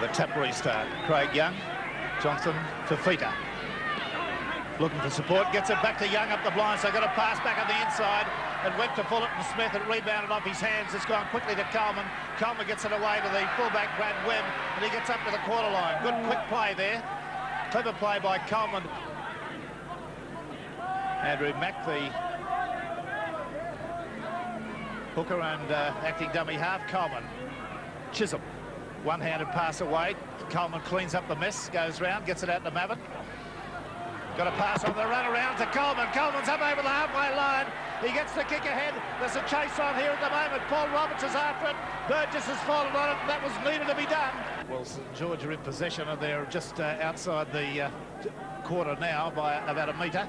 The tap restart. Craig Young, Johnson, Fafita. Looking for support, gets it back to Young up the blind, so got a pass back on the inside. It went to Fullerton Smith, it rebounded off his hands. It's gone quickly to Coleman. Coleman gets it away to the fullback, Brad Webb, and he gets up to the quarter line. Good quick play there. Clever play by Coleman. Andrew Mack, the hooker and acting dummy half. Coleman. Chisholm. One-handed pass away. Coleman cleans up the mess, goes round, gets it out to Mavitt. Got a pass on the run around to Coleman. Coleman's up over the halfway line. He gets the kick ahead. There's a chase on here at the moment. Paul Roberts is after it. Burgess has fallen on it. That was needed to be done. Well, St George are in possession, and they're just outside the quarter now by about a metre.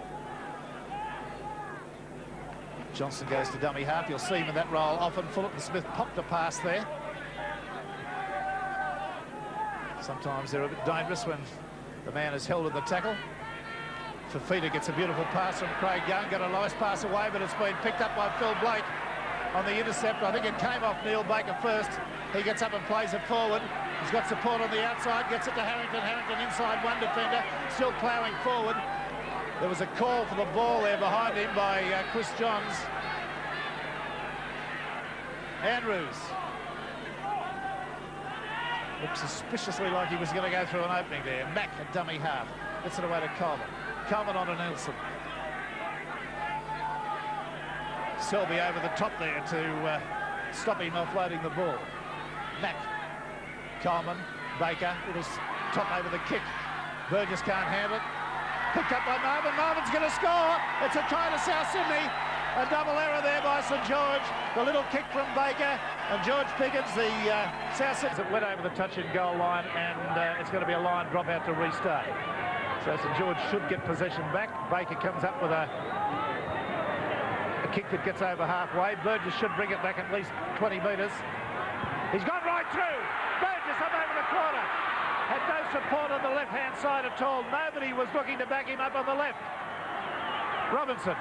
Johnson goes to dummy half. You'll see him in that role often. Fullerton Smith popped a pass there. Sometimes they're a bit dangerous when the man is held in the tackle. Fafita gets a beautiful pass from Craig Young. Got a nice pass away, but it's been picked up by Phil Blake on the intercept. I think it came off Neil Baker first. He gets up and plays it forward. He's got support on the outside. Gets it to Harrington. Harrington inside one defender. Still ploughing forward. There was a call for the ball there behind him by Chris Johns. Andrews. Looked suspiciously like he was going to go through an opening there. Mack, a dummy half. Gets it away to Coleman. Coleman on to Nelson. Selby over the top there to stop him offloading the ball. Mack. Coleman. Baker. It was top over the kick. Burgess can't handle it. Picked up by Marvin. Marvin's going to score. It's a try to South Sydney. A double error there by St George. The little kick from Baker. And George Pickens, the South Sydney. It went over the touch and goal line, and it's going to be a line drop out to restart. So St George should get possession back. Baker comes up with a kick that gets over halfway. Burgess should bring it back at least 20 metres. He's gone right through. Burgess up over the corner. Had no support on the left-hand side at all. Nobody was looking to back him up on the left. Robinson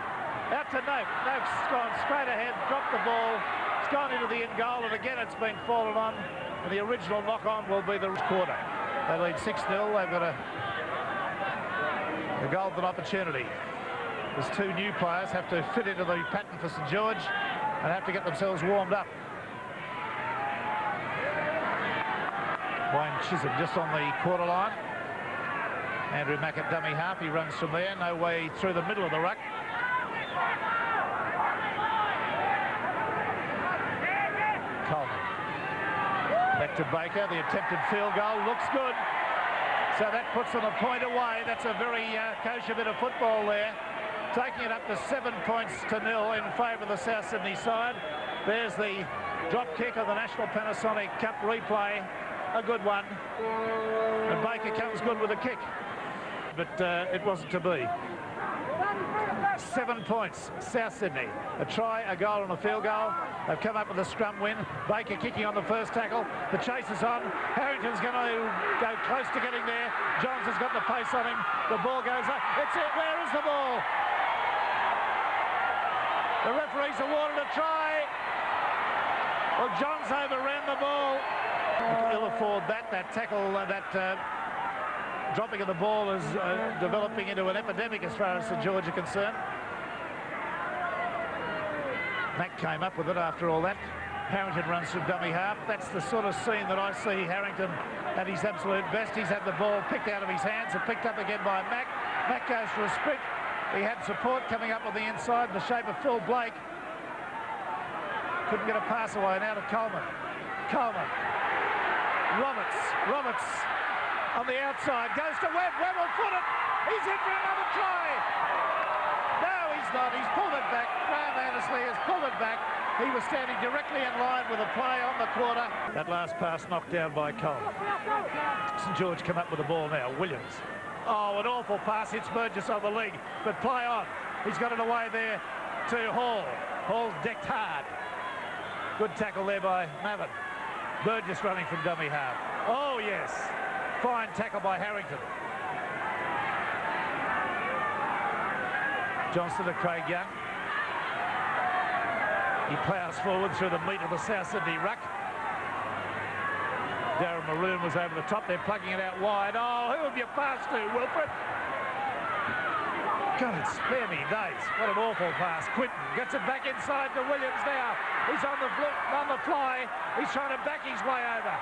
out to Noak. Noak's gone straight ahead, dropped the ball. It's gone into the in goal, and again it's been fallen on. And the original knock-on will be the quarter. They lead 6-0. They've got a golden opportunity. There's two new players have to fit into the pattern for St George and have to get themselves warmed up. Wayne Chisholm just on the quarter line. Andrew Mack at dummy half. He runs from there. No way through the middle of the ruck. Coleman. Back to Baker. The attempted field goal looks good. So that puts them a point away. That's a very kosher bit of football there. Taking it up to 7 points to 0 in favour of the South Sydney side. There's the drop kick of the National Panasonic Cup replay. A good one. And Baker comes good with a kick. But it wasn't to be. 7 points, South Sydney. A try, a goal and a field goal. They've come up with a scrum win. Baker kicking on the first tackle. The chase is on. Harrington's going to go close to getting there. Johns has got the pace on him. The ball goes up. It's it. Where is the ball? The referee's awarded a try. Well, Johns overran the ball. Ill afford that tackle, dropping of the ball is developing into an epidemic as far as St George are concerned. Mack came up with it after all that. Harrington runs from dummy half. That's the sort of scene that I see Harrington at his absolute best. He's had the ball picked out of his hands and picked up again by Mack. Mack goes for a sprint. He had support coming up on the inside in the shape of Phil Blake. Couldn't get a pass away. Now to Coleman. Coleman. Roberts on the outside. Goes to Webb. Webb will foot it. He's in for another try. No, he's not. He's pulled it back. Graham Annesley has pulled it back. He was standing directly in line with a play on the quarter. That last pass knocked down by Coleman. St George come up with the ball now. Williams. Oh, an awful pass. Hits Burgess on the leg. But play on. He's got it away there to Hall. Hall's decked hard. Good tackle there by Mavitt. Burgess running from dummy half. Oh, yes. Fine tackle by Harrington. Johnston to Craig Young. He ploughs forward through the meat of the South Sydney ruck. Darren Maroon was over the top. They're plugging it out wide. Oh, who have you passed to, Wilfred? God, spare me days. What an awful pass. Quinton gets it back inside to Williams now. He's on the fly. He's trying to back his way over.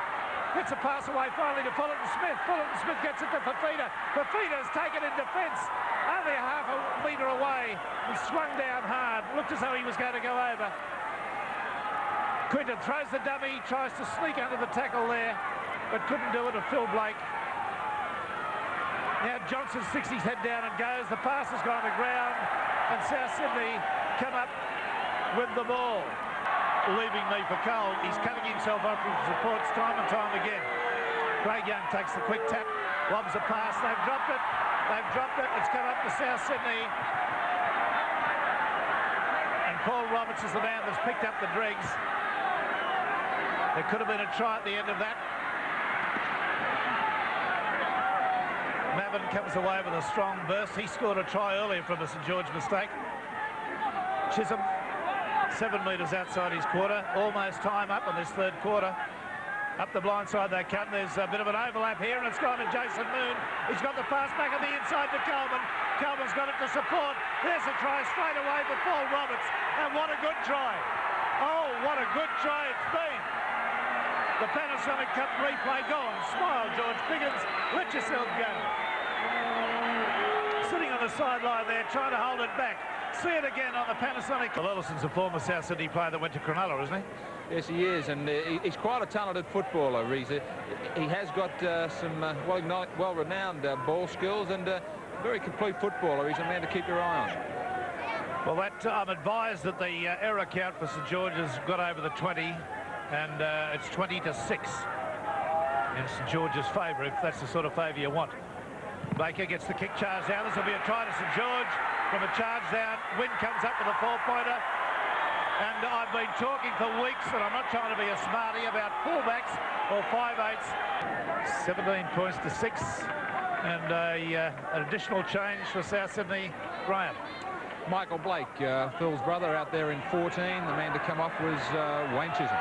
Gets a pass away finally to Fullerton Smith. Fullerton Smith gets it to Fafita. Fafita's taken in defence. Only a half a metre away. He swung down hard. Looked as though he was going to go over. Quinton throws the dummy. Tries to sneak under the tackle there, but couldn't do it to Phil Blake. Now Johnson sticks his head down and goes. The pass has gone to ground, and South Sydney come up with the ball. Leaving me for Cole. He's cutting himself up with supports time and time again. Craig Young takes the quick tap, lobs a pass. They've dropped it. They've dropped it. It's come up to South Sydney. And Paul Roberts is the man that's picked up the dregs. There could have been a try at the end of that. Mavin comes away with a strong burst. He scored a try earlier from a St George mistake. Chisholm, 7 metres outside his quarter. Almost time up in this third quarter. Up the blind side they cut. There's a bit of an overlap here, and it's gone to Jason Moon. He's got the pass back on the inside to Coleman. Coleman's got it to support. There's a try straight away for Paul Roberts. And what a good try. Oh, what a good try it's been. The Panasonic Cup replay. Go on, smile, George Piggins. Let yourself go. Sitting on the sideline there, trying to hold it back. See it again on the Panasonic. Well, Ellison's a former South Sydney player that went to Cronulla, isn't he? Yes, he is, and he's quite a talented footballer. He has got some well-renowned ball skills and a very complete footballer. He's a man to keep your eye on. Well, I'm advised that the error count for St George's got over the 20, and it's 20-6 in St George's favour, if that's the sort of favour you want. Baker gets the kick charge down. This will be a try to St George from a charge down. Wynn comes up with a 4-pointer. And I've been talking for weeks, and I'm not trying to be a smarty, about fullbacks or 5/8s. 17 points to 6. And an additional change for South Sydney. Graham. Michael Blake, Phil's brother, out there in 14. The man to come off was Wayne Chisholm.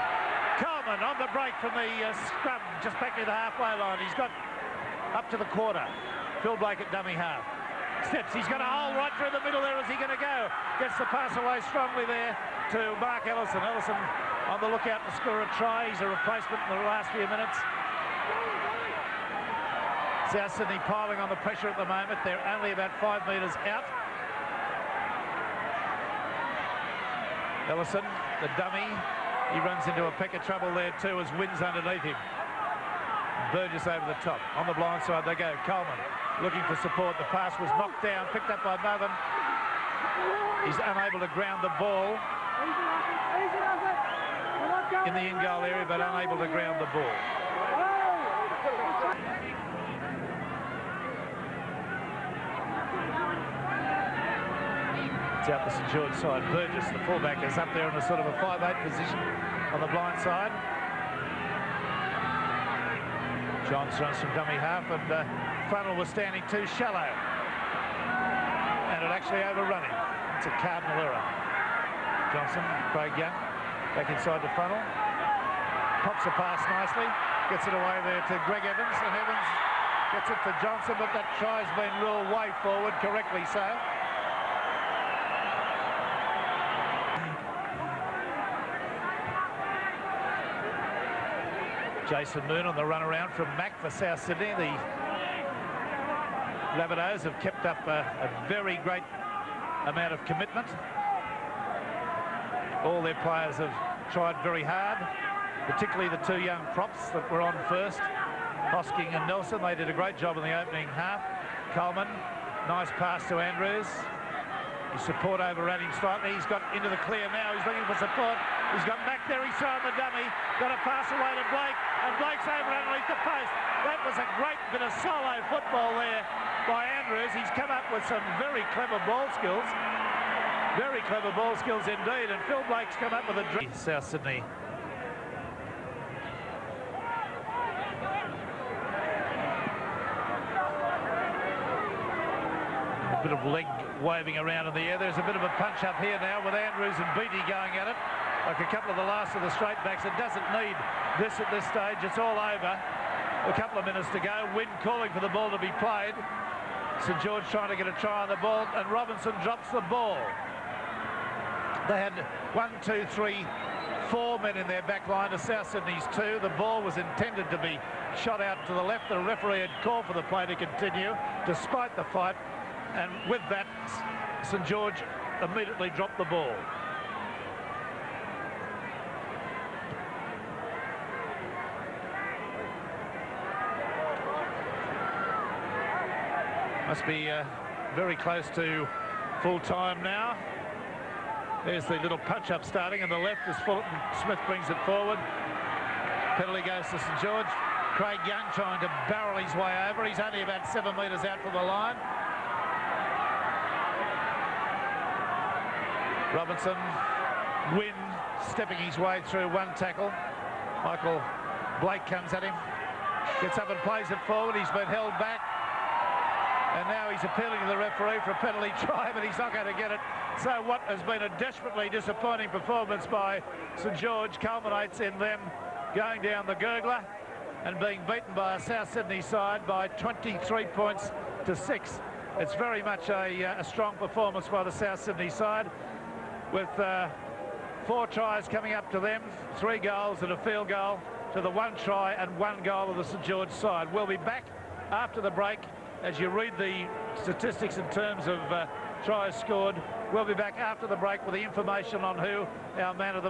Coleman on the break from the scrum, just back near the halfway line. He's got up to the quarter. Phil Blake at dummy half. Steps, he's got a hole right through the middle there. Is he going to go? Gets the pass away strongly there to Mark Ellison. Ellison on the lookout to score a try. He's a replacement in the last few minutes. South Sydney piling on the pressure at the moment. They're only about 5 metres out. Ellison, the dummy. He runs into a peck of trouble there too as Wynn's underneath him. Burgess over the top. On the blind side they go. Coleman looking for support. The pass was knocked down, picked up by Mavin. He's unable to ground the ball in the in-goal area, but unable to ground the ball. It's out the St George side. Burgess, the fullback, is up there in a sort of a 5/8 position on the blind side. Johns runs from dummy half, and Funnel was standing too shallow. And it actually overrun him. It's a cardinal error. Johnson, Craig Young, back inside the Funnel. Pops a pass nicely. Gets it away there to Greg Evans, and Evans gets it to Johnson, but that try's been ruled way forward, correctly so. Jason Moon on the run around from Mack for South Sydney. The Rabbitohs have kept up a very great amount of commitment. All their players have tried very hard, particularly the two young props that were on first, Hosking and Nelson. They did a great job in the opening half. Coleman, nice pass to Andrews. His support overran him slightly. He's got into the clear now. He's looking for support. He's got Mack there. He's throwing the dummy. Got a pass away to Blake, and Blake's over underneath the post. That was a great bit of solo football there by Andrews. He's come up with some very clever ball skills. Very clever ball skills indeed. And Phil Blake's come up with a dream. South Sydney. A bit of leg waving around in the air. There's a bit of a punch up here now with Andrews and Beattie going at it. Like a couple of the last of the straight backs. It doesn't need this at this stage. It's all over. A couple of minutes to go. Wynn calling for the ball to be played. St George trying to get a try on the ball, and Robinson drops the ball. They had 1, 2, 3, 4 men in their back line to South Sydney's 2. The ball was intended to be shot out to the left. The referee had called for the play to continue despite the fight, and with that St George immediately dropped the ball. Must be very close to full time now. There's the little punch-up starting on the left as Fulton Smith brings it forward. Penalty goes to St George. Craig Young trying to barrel his way over. He's only about 7 metres out from the line. Robinson, Wynn stepping his way through one tackle. Michael Blake comes at him. Gets up and plays it forward. He's been held back. And now he's appealing to the referee for a penalty try, but he's not going to get it. So what has been a desperately disappointing performance by St George culminates in them going down the gurgler and being beaten by a South Sydney side by 23 points to 6. It's very much a strong performance by the South Sydney side, with 4 tries coming up to them, 3 goals and a field goal to the 1 try and 1 goal of the St George side. We'll be back after the break. As you read the statistics in terms of tries scored, we'll be back after the break with the information on who our man of the match